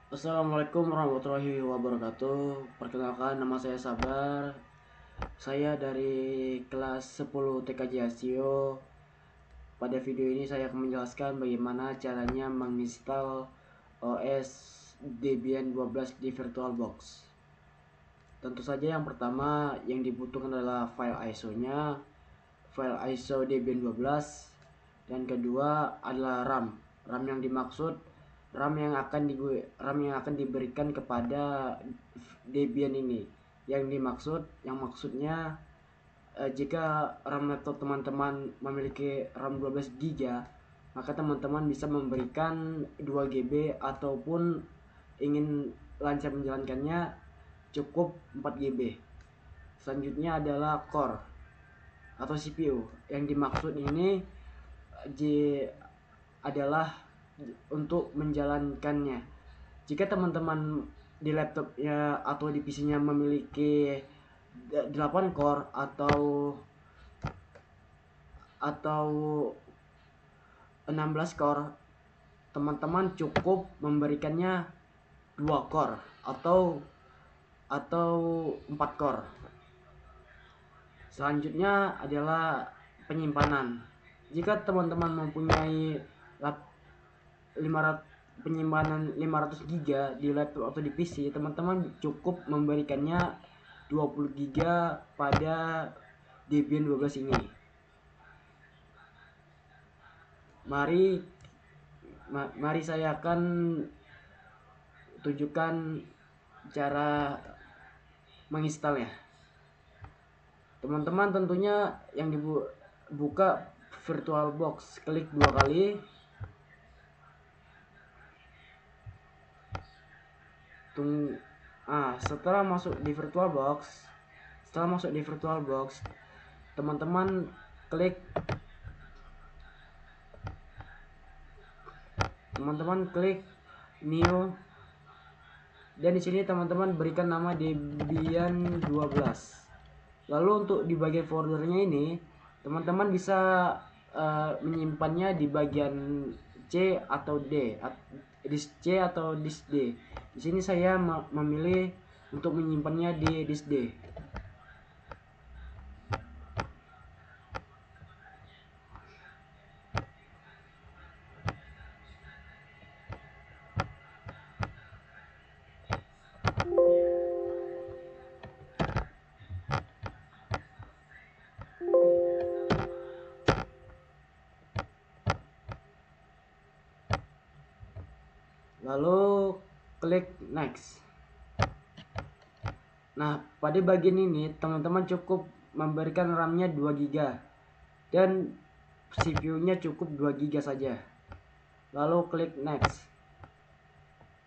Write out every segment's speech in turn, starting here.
Assalamualaikum warahmatullahi wabarakatuh. Perkenalkan, nama saya Sabar. Saya dari kelas 10 TKJ Asio. Pada video ini saya akan menjelaskan bagaimana caranya menginstal OS Debian 12 di VirtualBox. Tentu saja yang pertama yang dibutuhkan adalah file ISO-nya, file ISO Debian 12, dan kedua adalah RAM. RAM yang dimaksud RAM yang akan diberikan kepada Debian ini. Yang maksudnya jika RAM laptop teman-teman memiliki RAM 12 GB, maka teman-teman bisa memberikan 2 GB, ataupun ingin lancar menjalankannya cukup 4 GB. Selanjutnya adalah core atau CPU. Yang dimaksud ini adalah untuk menjalankannya. Jika teman-teman di laptopnya atau di PC-nya memiliki 8 core atau 16 core, teman-teman cukup memberikannya 2 core atau 4 core. Selanjutnya adalah penyimpanan. Jika teman-teman mempunyai 500 penyimpanan 500 GB di laptop atau di PC, teman-teman cukup memberikannya 20 GB pada Debian 12 ini. Mari saya akan tunjukkan cara menginstalnya. Teman-teman tentunya yang dibuka VirtualBox, klik 2 kali. Setelah masuk di VirtualBox, teman-teman klik new, dan di sini teman-teman berikan nama Debian 12. Lalu untuk di bagian foldernya ini, teman-teman bisa menyimpannya di bagian C atau D, disk C atau disk D. Di sini saya memilih untuk menyimpannya di disk D. Lalu klik next. Nah, pada bagian ini teman-teman cukup memberikan RAM-nya 2 GB dan CPU-nya cukup 2 GB saja. Lalu klik next.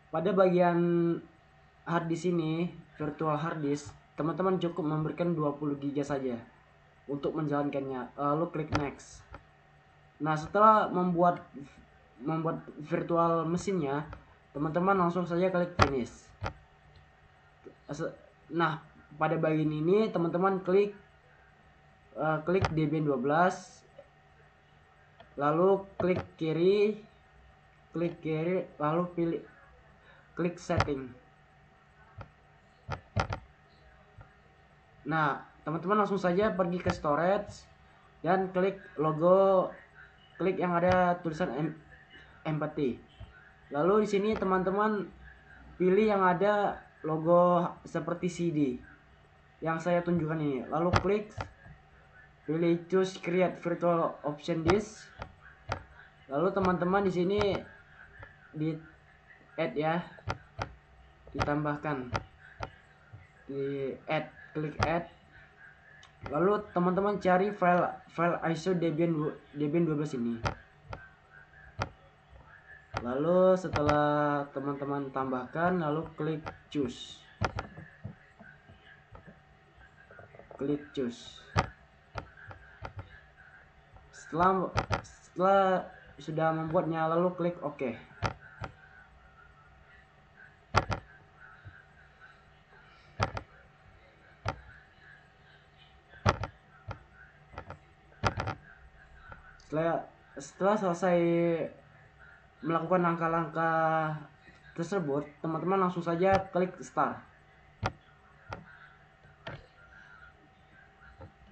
Pada bagian hard disk ini, virtual hard disk, teman-teman cukup memberikan 20 GB saja untuk menjalankannya. Lalu klik next. Nah, setelah membuat virtual mesinnya, teman-teman langsung saja klik finish. Nah, pada bagian ini teman-teman klik Debian 12, lalu klik kiri, lalu klik setting. Nah, teman-teman langsung saja pergi ke storage dan klik yang ada tulisan empty. Lalu di sini teman-teman pilih yang ada logo seperti CD yang saya tunjukkan ini. Lalu pilih choose create virtual option disk. Lalu teman-teman di sini di add ya, ditambahkan di add, klik add. Lalu teman-teman cari file ISO Debian 12 ini. Lalu setelah teman-teman tambahkan, lalu klik choose. Setelah sudah membuatnya, lalu klik OK. Setelah selesai melakukan langkah-langkah tersebut, teman-teman langsung saja klik start.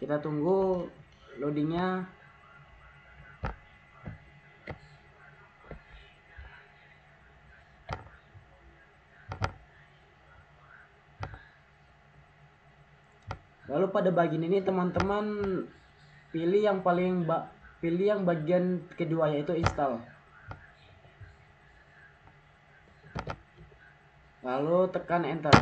Kita tunggu loadingnya. Lalu pada bagian ini teman-teman pilih yang bagian kedua, yaitu install. Lalu tekan enter.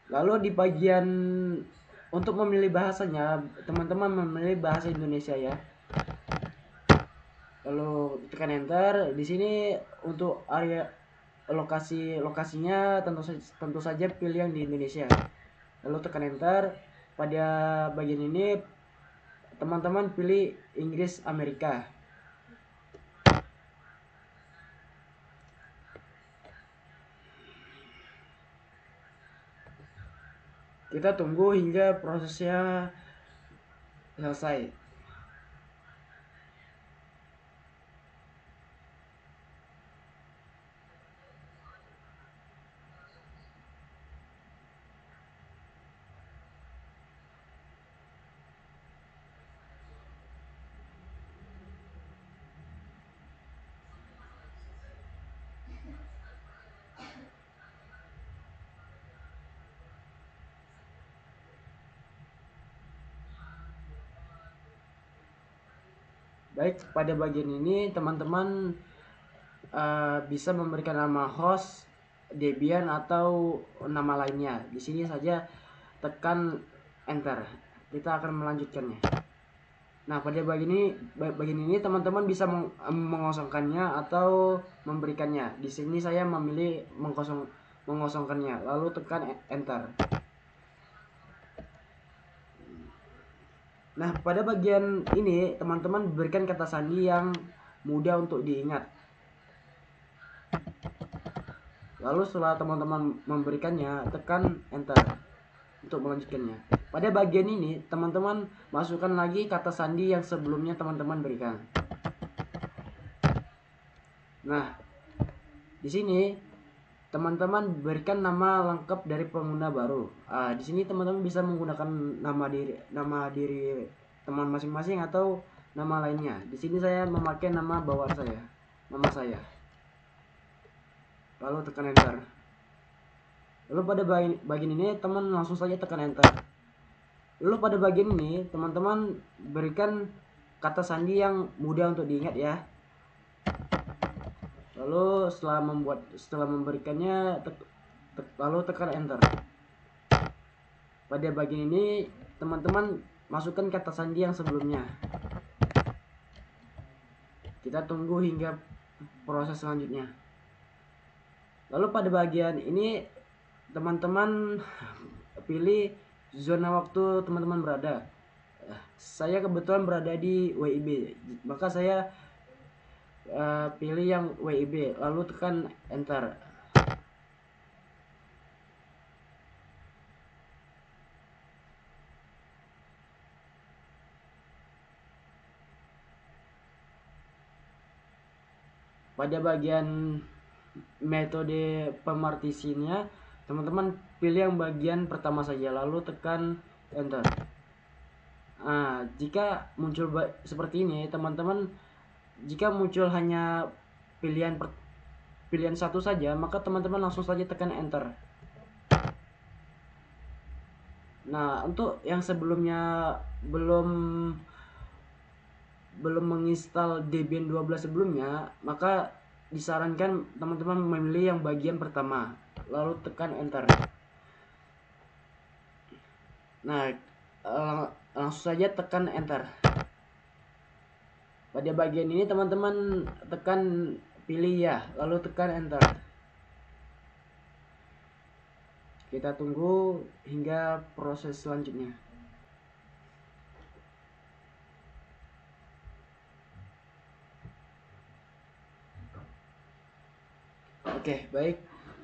Lalu di bagian untuk memilih bahasanya, teman-teman memilih bahasa Indonesia ya. Lalu tekan enter. Di sini untuk area lokasinya tentu saja pilih yang di Indonesia. Lalu tekan enter. Pada bagian ini teman-teman pilih Inggris Amerika. Kita tunggu hingga prosesnya selesai. Baik, pada bagian ini teman-teman bisa memberikan nama host, Debian atau nama lainnya. Di sini saja tekan enter. Kita akan melanjutkannya. Nah, pada bagian ini teman-teman bisa mengosongkannya atau memberikannya. Di sini saya memilih mengosongkannya. Lalu tekan enter. Nah, pada bagian ini teman-teman berikan kata sandi yang mudah untuk diingat. Lalu setelah teman-teman memberikannya, tekan enter untuk melanjutkannya. Pada bagian ini teman-teman masukkan lagi kata sandi yang sebelumnya teman-teman berikan. Nah, di sini teman-teman berikan nama lengkap dari pengguna baru. Di sini teman-teman bisa menggunakan nama diri teman masing-masing atau nama lainnya. Di sini saya memakai nama bawaan saya, nama saya. Lalu tekan enter. Lalu pada bagian ini teman langsung saja tekan enter. Lalu pada bagian ini teman-teman berikan kata sandi yang mudah untuk diingat ya. Lalu setelah memberikannya lalu tekan enter. Pada bagian ini teman-teman masukkan kata sandi yang sebelumnya. Kita tunggu hingga proses selanjutnya. Lalu pada bagian ini teman-teman pilih zona waktu teman-teman berada. Saya kebetulan berada di WIB, maka saya pilih yang WIB, lalu tekan enter. Pada bagian metode pemartisinya, teman-teman pilih yang bagian pertama saja, lalu tekan enter. Jika muncul seperti ini, teman-teman, jika muncul hanya pilihan satu saja, maka teman-teman langsung saja tekan enter. Nah, untuk yang sebelumnya belum menginstal Debian 12 sebelumnya, maka disarankan teman-teman memilih yang bagian pertama, lalu tekan enter. Nah, langsung saja tekan enter. Pada bagian ini teman-teman tekan pilih ya, lalu tekan enter. Kita tunggu hingga proses selanjutnya. Oke, baik.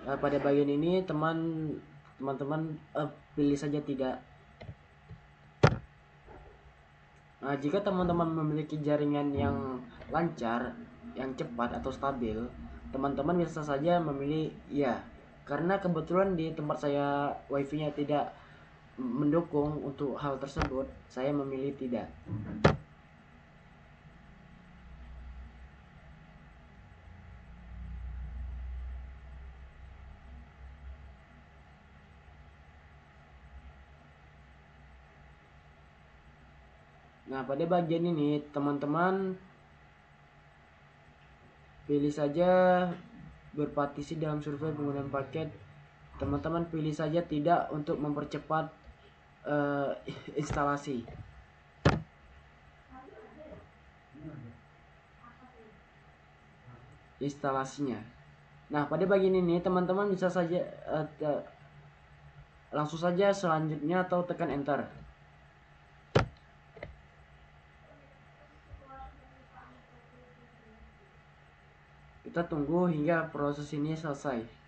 Pada bagian ini teman-teman pilih saja tidak. Jika teman-teman memiliki jaringan yang lancar, yang cepat atau stabil, teman-teman bisa saja memilih ya. Karena kebetulan di tempat saya wifi-nya tidak mendukung untuk hal tersebut, saya memilih tidak. Nah, pada bagian ini teman-teman pilih saja berpartisi dalam survei penggunaan paket. Teman-teman pilih saja tidak untuk mempercepat eh, instalasi instalasinya. Nah, pada bagian ini teman-teman bisa saja langsung saja selanjutnya atau tekan enter. Kita tunggu hingga proses ini selesai.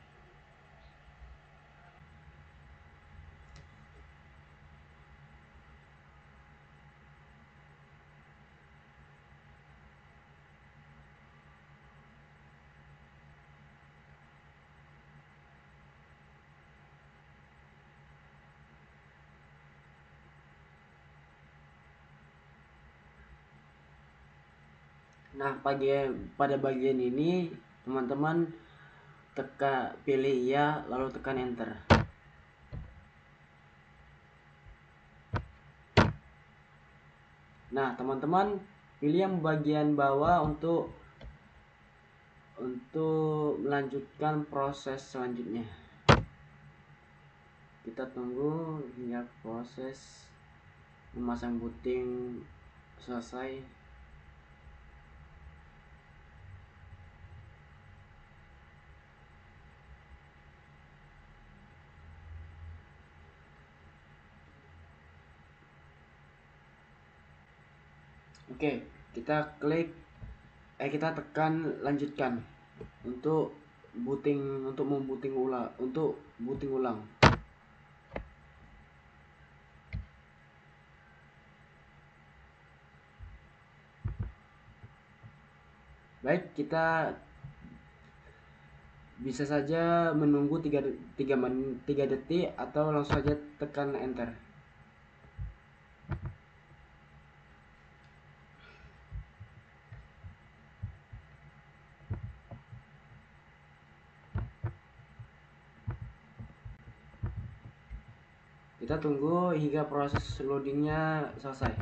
Nah, pada bagian ini teman-teman pilih ya lalu tekan enter. Nah, teman-teman pilih yang bagian bawah untuk melanjutkan proses selanjutnya. Kita tunggu hingga proses memasang booting selesai. Oke, kita tekan lanjutkan untuk booting ulang. Baik, kita bisa saja menunggu 3 detik atau langsung saja tekan enter. Kita tunggu hingga proses loadingnya selesai.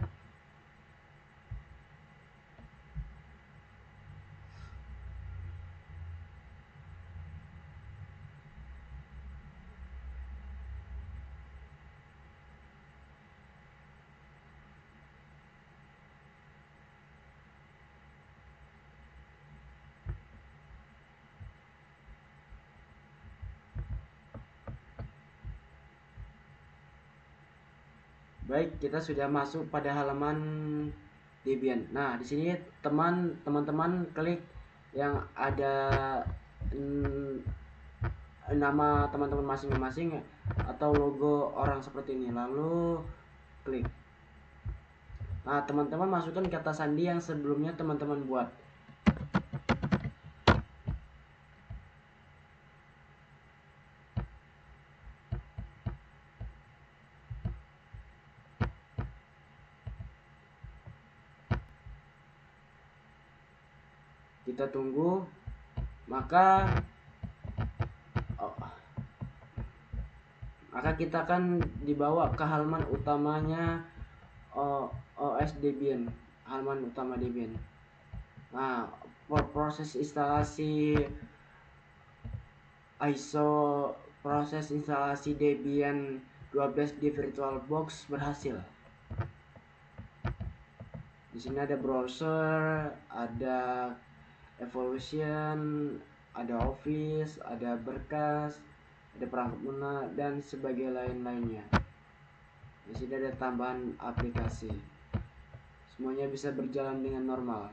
Baik, kita sudah masuk pada halaman Debian. Nah, di sini teman-teman klik yang ada nama teman-teman masing-masing atau logo orang seperti ini, lalu klik. Nah, teman-teman masukkan kata sandi yang sebelumnya teman-teman buat. Kita tunggu, maka kita akan dibawa ke halaman utamanya OS Debian, halaman utama Debian. Nah, proses instalasi Debian 12 di VirtualBox berhasil. Di sini ada browser, ada evolution, ada office, ada berkas, ada perangkat lunak dan sebagainya lainnya. Di sini ada tambahan aplikasi. Semuanya bisa berjalan dengan normal.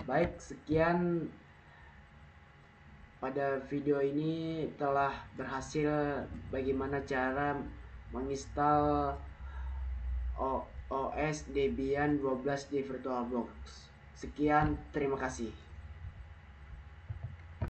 Baik, sekian pada video ini telah berhasil bagaimana cara menginstal OS OS Debian 12 di VirtualBox. Sekian, terima kasih.